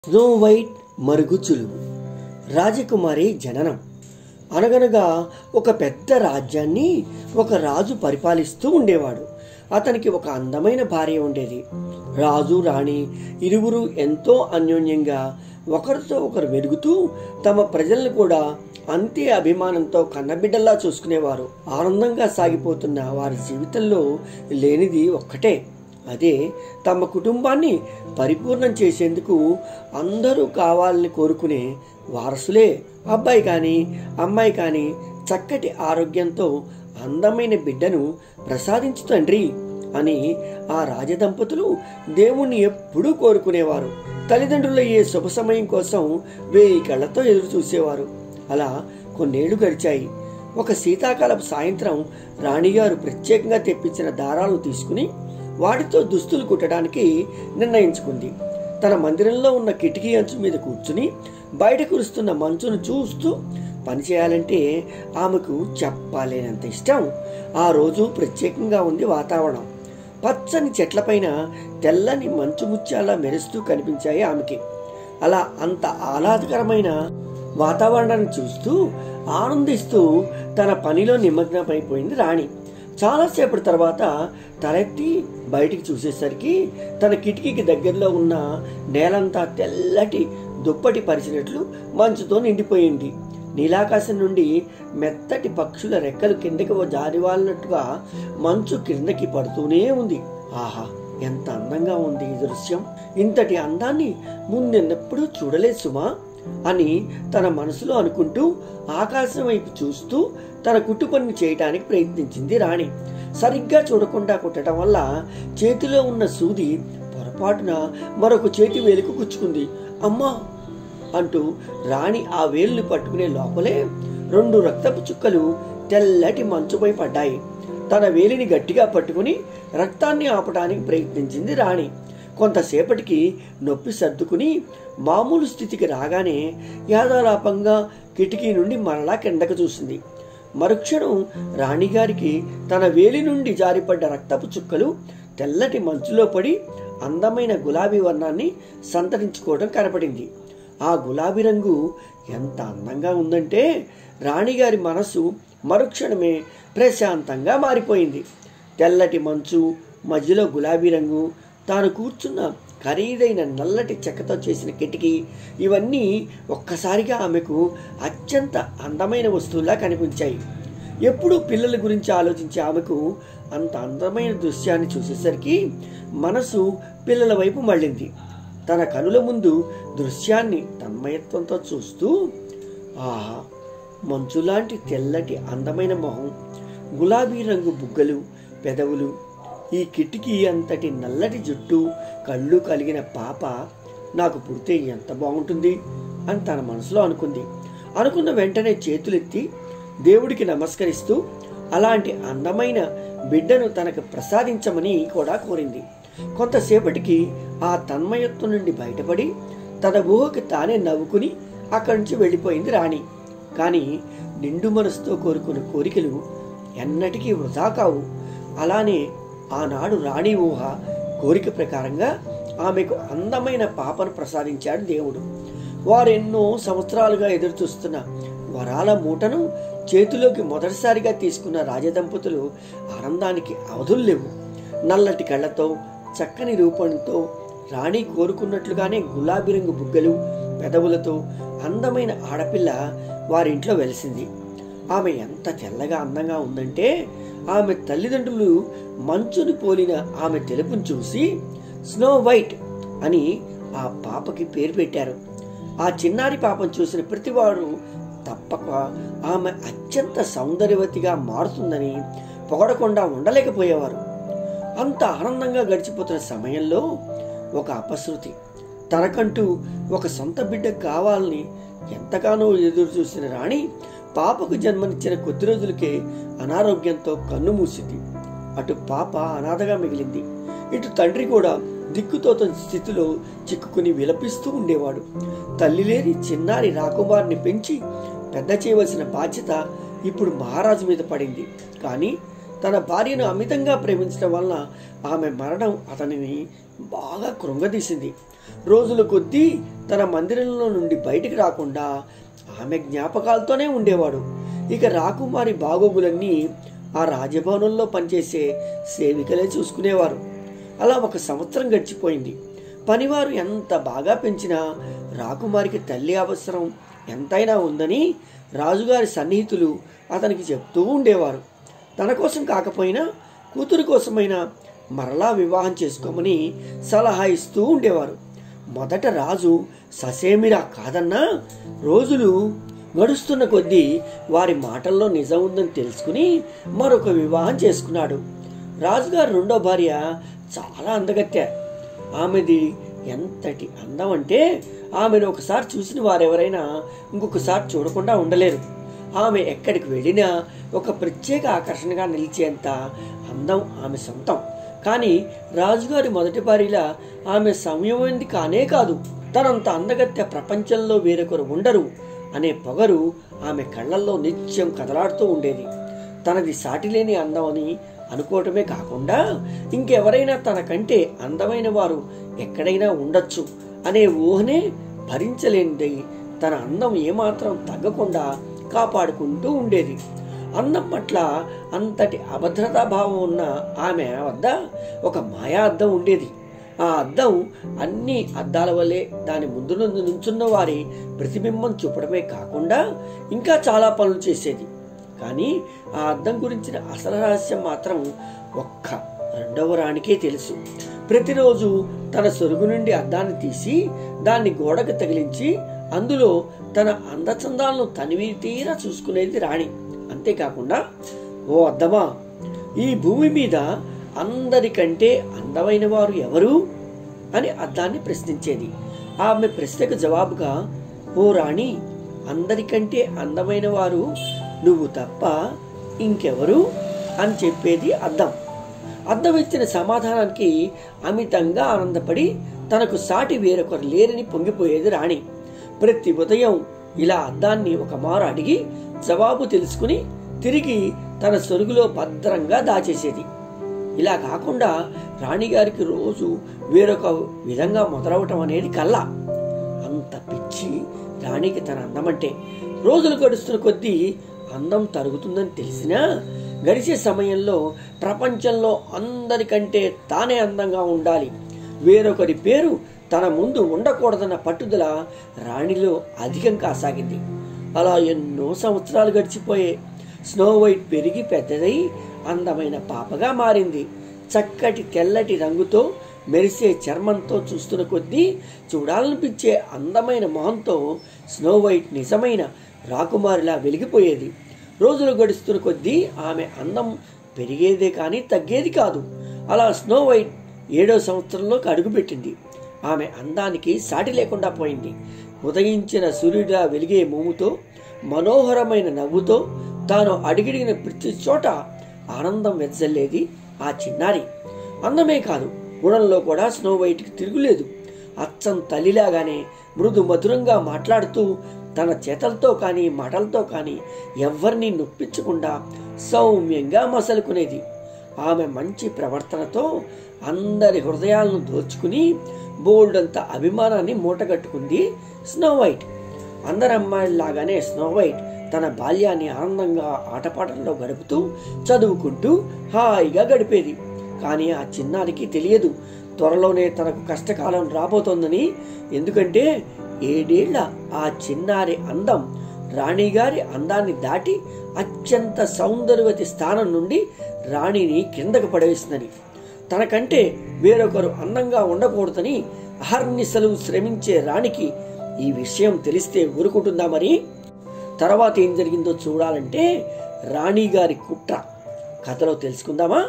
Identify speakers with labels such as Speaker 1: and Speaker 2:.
Speaker 1: Snow white మరుగుజ్జులు. రాజకుమారి జననం. అనగనగా ఒక పెద్ద రాజ్యాన్ని ఒక రాజు పరిపాలిస్తూ ఉండేవాడు. అతనికి ఒక అందమైన భార్య ఉండేది. రాజు రాణి ఇరువురు ఎంతో అన్యోన్యంగా ఒకరితో ఒకరు వెలుగుతూ తమ ప్రజలను కూడా అంతే అభిమానంతో కన్నబిడ్డల్లా చూసుకునేవారు. ఆనందంగా సాగిపోతున్న వారి జీవితంలో లేనిది ఒక్కటే, అదే తమ కుటుంబాన్ని పరిపూర్ణం చేసేందుకు అందరూ కావాలని కోరుకునే వారసులే. అబ్బాయి కానీ అమ్మాయి కానీ చక్కటి ఆరోగ్యంతో అందమైన బిడ్డను ప్రసాదించు తండ్రి అని ఆ రాజదంపతులు దేవుణ్ణి ఎప్పుడూ కోరుకునేవారు. తల్లిదండ్రులయ్యే శుభ సమయం కోసం 1000 కళ్ళతో ఎదురు చూసేవారు. అలా కొన్నేళ్లు గడిచాయి. ఒక శీతాకాలపు సాయంత్రం రాణిగారు ప్రత్యేకంగా తెప్పించిన దారాలు తీసుకుని వాటితో దుస్తులు కుట్టడానికి నిర్ణయించుకుంది. తన మందిరంలో ఉన్న కిటికీ అంచు మీద కూర్చుని బయట కురుస్తున్న మంచును చూస్తూ పనిచేయాలంటే ఆమెకు చెప్పలేనంత ఇష్టం. ఆ రోజు ప్రత్యేకంగా ఉంది వాతావరణం. పచ్చని చెట్లపైన తెల్లని మంచు ముత్యాలా మెరుస్తూ కనిపించాయి ఆమెకి. అలా అంత ఆహ్లాదకరమైన వాతావరణాన్ని చూస్తూ ఆనందిస్తూ తన పనిలో నిమగ్నమైపోయింది రాణి. చాలాసేపటి తర్వాత తలెత్తి బయటికి చూసేసరికి తన కిటికీకి దగ్గరలో ఉన్న నేలంతా తెల్లటి దుప్పటి పరిచినట్లు మంచుతో నిండిపోయింది. నీలాకాశం నుండి మెత్తటి పక్షుల రెక్కలు కిందకి జారివాలినట్టుగా మంచు కిందకి పడుతూనే ఉంది. ఆహా, ఎంత అందంగా ఉంది ఈ దృశ్యం! ఇంతటి అందాన్ని ముందెన్నప్పుడూ చూడలేదు సుమా అని తన మనసులో అనుకుంటూ ఆకాశం వైపు చూస్తూ తన కుట్టు పని చేయటానికి ప్రయత్నించింది రాణి. సరిగ్గా చూడకుండా కుట్టడం వల్ల చేతిలో ఉన్న సూది పొరపాటున మరొక చేతి వేలుకు గుచ్చుకుంది. అమ్మా అంటూ రాణి ఆ వేలుని పట్టుకునే లోపలే 2 రక్తపు చుక్కలు తెల్లటి మంచుపై పడ్డాయి. తన వేలిని గట్టిగా పట్టుకుని రక్తాన్ని ఆపటానికి ప్రయత్నించింది రాణి. కొంతసేపటికి నొప్పి సర్దుకుని మామూలు స్థితికి రాగానే యాదాలాపంగా కిటికీ నుండి మరలా కిందకు చూసింది. మరుక్షణం రాణిగారికి తన వేలి నుండి జారిపడ్డ రక్తపు చుక్కలు తెల్లటి మంచులో పడి అందమైన గులాబీ వర్ణాన్ని సంతరించుకోవడం కనపడింది. ఆ గులాబీ రంగు ఎంత అందంగా ఉందంటే రాణిగారి మనసు మరుక్షణమే ప్రశాంతంగా మారిపోయింది. తెల్లటి మంచు మధ్యలో గులాబీ రంగు, తాను కూర్చున్న ఖరీదైన నల్లటి చెక్కతో చేసిన కిటికీ, ఇవన్నీ ఒక్కసారిగా ఆమెకు అత్యంత అందమైన వస్తువులా కనిపించాయి. ఎప్పుడూ పిల్లల గురించి ఆలోచించే ఆమెకు అంత అందమైన దృశ్యాన్ని చూసేసరికి మనసు పిల్లల వైపు మళ్ళింది. తన కనుల ముందు దృశ్యాన్ని తన్మయత్వంతో చూస్తూ, ఆహా, మంచులాంటి తెల్లటి అందమైన మొహం, గులాబీ రంగు బుగ్గలు, పెదవులు, ఈ కిటికీ అంతటి నల్లటి జుట్టు, కళ్ళు కలిగిన పాప నాకు పుడితే ఎంత బాగుంటుంది అని తన మనసులో అనుకుంది. అనుకున్న వెంటనే చేతులెత్తి దేవుడికి నమస్కరిస్తూ అలాంటి అందమైన బిడ్డను తనకు ప్రసాదించమని కూడా కోరింది. కొంతసేపటికి ఆ తన్మయత్వం నుండి బయటపడి తన ఊహకి తానే నవ్వుకుని అక్కడి నుంచి వెళ్ళిపోయింది రాణి. కానీ నిండు మనసుతో కోరుకున్న కోరికలు ఎన్నటికీ వృధా కావు. అలానే ఆనాడు రాణి ఊహ కోరిక ప్రకారంగా ఆమెకు అందమైన పాపను ప్రసాదించాడు దేవుడు. వారు ఎన్నో సంవత్సరాలుగా ఎదురుచూస్తున్న వరాల మూటను చేతిలోకి మొదటిసారిగా తీసుకున్న రాజదంపతులు ఆనందానికి అవధులు లేవు. నల్లటి కళ్ళతో, చక్కని రూపంతో రాణి కోరుకున్నట్లుగానే గులాబీ రంగు బుగ్గలు, పెదవులతో అందమైన ఆడపిల్ల వారింట్లో వెలిసింది. ఆమె ఎంత తెల్లగా అందంగా ఉందంటే ఆమె తల్లిదండ్రులు మంచుని పోలిన ఆమె తెలుపును చూసి స్నో వైట్ అని ఆ పాపకి పేరు పెట్టారు. ఆ చిన్నారి పాపను చూసిన ప్రతివారు తప్పక ఆమె అత్యంత సౌందర్యవతిగా మారుతుందని పొగడకుండా ఉండలేకపోయేవారు. అంత ఆనందంగా గడిచిపోతున్న సమయంలో ఒక అపశృతి. తనకంటూ ఒక సొంత బిడ్డ కావాలని ఎంతగానో ఎదురు చూసిన రాణి పాపకు జన్మనిచ్చిన కొద్ది రోజులకే అనారోగ్యంతో కన్ను మూసింది. అటు పాప అనాథగా మిగిలింది. ఇటు తండ్రి కూడా దిక్కుతోతని స్థితిలో చిక్కుకుని విలపిస్తూ ఉండేవాడు. తల్లి లేని చిన్నారి రాకుమారిని పెంచి పెద్ద చేయవలసిన బాధ్యత ఇప్పుడు మహారాజు మీద పడింది. కానీ తన భార్యను అమితంగా ప్రేమించడం వలన ఆమె మరణం అతనిని బాగా కృంగదీసింది. రోజుల కొద్దీ తన మందిరంలో నుండి బయటికి రాకుండా ఆమె జ్ఞాపకాలతోనే ఉండేవాడు. ఇక రాకుమారి బాగోగులన్నీ ఆ రాజభవనంలో పనిచేసే సేవికలే చూసుకునేవారు. అలా 1 సంవత్సరం గడిచిపోయింది. పనివారు ఎంత బాగా పెంచినా రాకుమారికి తల్లి అవసరం ఎంతైనా ఉందని రాజుగారి సన్నిహితులు అతనికి చెప్తూ ఉండేవారు. తన కోసం కాకపోయినా కూతురు కోసమైనా మరలా వివాహం చేసుకోమని సలహా ఇస్తూ ఉండేవారు. మొదట రాజు ససేమిరా కాదన్నా రోజులు గడుస్తున్న కొద్దీ వారి మాటల్లో నిజం ఉందని తెలుసుకుని మరొక వివాహం చేసుకున్నాడు. రాజుగారి 2వ భార్య చాలా అందగత్తె. ఆమెది ఎంతటి అందం అంటే ఆమెను ఒకసారి చూసిన వారెవరైనా ఇంకొకసారి చూడకుండా ఉండలేరు. ఆమె ఎక్కడికి వెళ్ళినా ఒక ప్రత్యేక ఆకర్షణగా నిలిచేంత అందం ఆమె సొంతం. కానీ రాజుగారి మొదటి భార్యలా ఆమె సంయమైంది కానే కాదు. తనంత అందగత్తె ప్రపంచంలో వేరొకరు ఉండరు అనే పొగరు ఆమె కళ్ళల్లో నిత్యం కదలాడుతూ ఉండేది. తనది సాటిలేని అందం అని అనుకోవటమే కాకుండా ఇంకెవరైనా తనకంటే అందమైన వారు ఎక్కడైనా ఉండొచ్చు అనే ఊహనే భరించలేనిది తన అందం ఏమాత్రం తగ్గకుండా కాపాడుకుంటూ ఉండేది. అందం పట్ల అంతటి అభద్రతా భావం ఉన్న ఆమె వద్ద ఒక మాయా అద్దం ఉండేది. ఆ అద్దం అన్ని అద్దాల వల్లే దాని ముందు నుంచున్న వారి ప్రతిబింబం చూపడమే కాకుండా ఇంకా చాలా పనులు చేసేది. కానీ ఆ అద్దం గురించిన అసలు రహస్యం మాత్రం ఒక్క 2వ రాణికే తెలుసు. ప్రతిరోజు తన సొరుగు నుండి అద్దాన్ని తీసి దాన్ని గోడకు తగిలించి అందులో తన అందచందాలను తనివి తీరా చూసుకునేది రాణి. అంతేకాకుండా, ఓ అద్దమా, ఈ భూమి మీద అందరికంటే అందమైన వారు ఎవరు అని అద్దాన్ని ప్రశ్నించేది. ఆమె ప్రశ్నకు జవాబుగా, ఓ రాణి, అందరికంటే అందమైన వారు నువ్వు తప్ప ఇంకెవరు అని చెప్పేది అద్దం. అద్దం ఇచ్చిన సమాధానానికి అమితంగా ఆనందపడి తనకు సాటి వేరొకరు లేరని పొంగిపోయేది రాణి. ప్రతి ఉదయం ఇలా అద్దాన్ని ఒక మారు అడిగి జవాబు తెలుసుకుని తిరిగి తన సొరుగులో భద్రంగా దాచేసేది. ఇలా కాకుండా రాణిగారికి రోజు వేరొక విధంగా మొదలవటం అనేది కళ్ళ. అంత పిచ్చి రాణికి తన అందమంటే. రోజులు గడుస్తున్న కొద్దీ అందం తరుగుతుందని తెలిసినా గడిచే సమయంలో ప్రపంచంలో అందరికంటే తానే అందంగా ఉండాలి, వేరొకరి పేరు తన ముందు ఉండకూడదన్న పట్టుదల రాణిలో అధికం కాసాగింది. అలా ఎన్నో సంవత్సరాలు గడిచిపోయాయి. స్నో వైట్ పెరిగి పెద్దదై అందమైన పాపగా మారింది. చక్కటి తెల్లటి రంగుతో మెరిసే చర్మంతో చూస్తున్న కొద్దీ చూడాలనిపించే అందమైన మొహంతో స్నో వైట్ నిజమైన రాకుమారిలా వెలిగిపోయేది. రోజులు గడుస్తున్న కొద్దీ ఆమె అందం పెరిగేదే కానీ తగ్గేది కాదు. అలా స్నో వైట్ 7వ సంవత్సరంలోకి అడుగుపెట్టింది. ఆమె అందానికి సాటి లేకుండా పోయింది. ఉదయించిన సూర్యుడిలా వెలిగే మోముతో, మనోహరమైన నవ్వుతో తాను అడిగిడిగిన ప్రతి చోట ఆనందం వెదజల్లేది ఆ చిన్నారి. అందమే కాదు, గుణంలో కూడా స్నో వైట్కి తిరుగులేదు. అచ్చం తల్లిలాగానే మృదు మధురంగా మాట్లాడుతూ తన చేతలతో కానీ మాటలతో కానీ ఎవ్వరినీ నొప్పించకుండా సౌమ్యంగా మసలుకునేది. ఆమె మంచి ప్రవర్తనతో అందరి హృదయాలను దోచుకుని బోల్డంత అభిమానాన్ని మూటగట్టుకుంది స్నో వైట్. అందరి అమ్మాయిలాగానే స్నో వైట్ తన బాల్యాన్ని ఆనందంగా ఆటపాటల్లో గడుపుతూ చదువుకుంటూ హాయిగా గడిపేది. కానీ ఆ చిన్నారికి తెలియదు, త్వరలోనే తనకు కష్టకాలం రాబోతోందని. ఎందుకంటే 7 ఏళ్ల ఆ చిన్నారి అందం రాణిగారి అందాన్ని దాటి అత్యంత సౌందర్యవతి స్థానం నుండి రాణిని కిందకు పడవేసిందని. తనకంటే వేరొకరు అందంగా ఉండకూడదని అహర్నిశలు శ్రమించే రాణికి ఈ విషయం తెలిస్తే ఊరుకుంటుందా? మరి తర్వాత ఏం జరిగిందో చూడాలంటే రాణిగారి కుట్ర కథలో తెలుసుకుందామా?